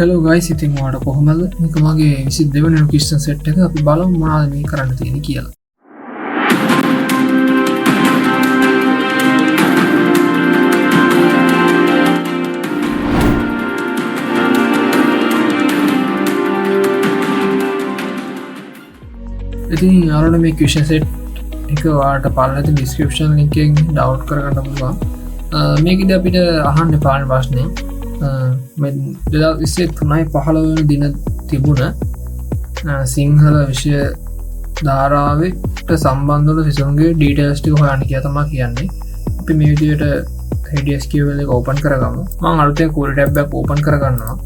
Hello guys, ඉතින් ඔයාලට කොහොමද? මේක මගේ 22 වෙනි ක්වෙස්චන් සෙට් එක. අපි බලමු මොනවද මේ කරන්න තියෙන්නේ කියලා. ඉතින් ඔයාලට මේ ක්වෙස්චන් සෙට් එක ඔයාලට පළවෙනි ඩිස්ක්‍රිප්ෂන් ලින්ක් එකෙන් ඩවුන්ලෝඩ් කරගන්න පුළුවන්. මේකදී අපිට අහන්න පාන ප්‍රශ්නේ මේ 2023 වෙනි දින තිබුණ සිංහල විෂය ධාරාවට සම්බන්ධ වන සිසුන්ගේ ඩීටේල්ස් ටික හොයන්න කියලා තමයි කියන්නේ. අපි මේ විදිහට HDSQL එක ඕපන් කරගමු. මම අලුතෙන් query tab එකක් ඕපන් කරගන්නවා.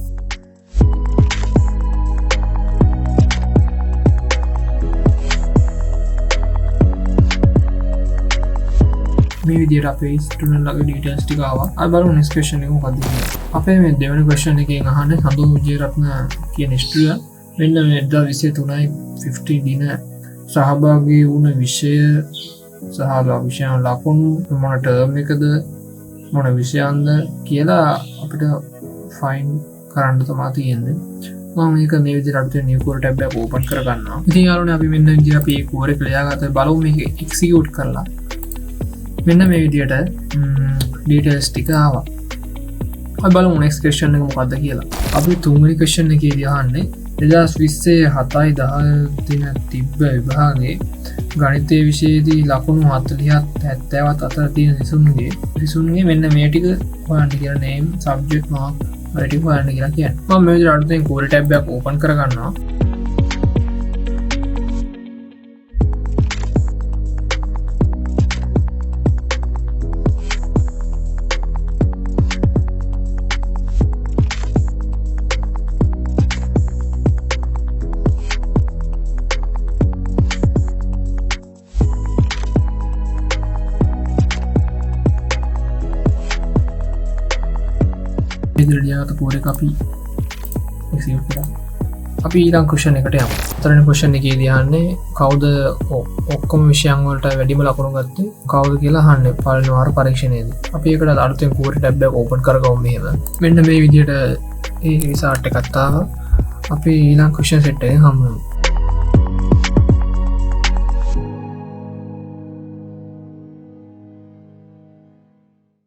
මේ විදිහට අපේ ස්ටුඩන්ට් ලගේ ඩීටේල්ස් ටික ආවා. අපි බලමු next question එක මොකක්ද කියලා. අපේ මේ දෙවෙනි question එකෙන් අහන්නේ සඳු විජේරත්න කියන ස්ටුඩන්ට් මෙන්න මේ 2023 දින සහභාගී වුණ විෂය සහ විෂයන් ලකුණු මොන ටර්ම් එකද මොන විෂයන්ද කියලා අපිට ෆයින් කරන්න තමයි තියෙන්නේ. මම මේක මේ විදිහට අපිට new query tab එක ඕපන් කරගන්නවා. ඉතින් යාළුවනේ අපි මෙන්න විදිහට අපි මේ query එක ලියාගත්තා. බලමු මේක execute කරලා. මෙන්න මේ විදිහට ඩීටේල්ස් ටික ආවා. අපි බලමු next question එක මොකක්ද කියලා. අපි තුන්වෙනි question එකේදී අහන්නේ 2020 7/10 දින තිබ්බ විභාගයේ ගණිතයේ විෂයේදී ලකුණු 40ත් 70ත් අතර තියෙන සිසුන්ගේ මෙන්න මේ ටික හොයන්න කියලා name subject mark වල ටික හොයන්න කියලා කියන්නේ. මම මේ විදිහට අලුතෙන් query tab එකක් ඕපන් කරගන්නවා. අපි ඊළඟ ක්වෙස්චන් එකට යමු. හතරවෙනි ක්වෙස්චන් එකේදී අහන්නේ කවුද ඔක්කොම විෂයන් වලට වැඩිම ලකුණු ගත්තේ කවුද කියලා අහන්නේ පළවෙනි වාර පරීක්ෂණයේදී. අපි ඒකට අලුතෙන් query tab එක ඕපන් කරගමු මෙහෙම. මෙන්න මේ විදිහට ඒ රිසල්ට් එකක් ආවා. අපි ඊළඟ ක්වෙස්චන් සෙට් එකෙන් හමු වෙමු.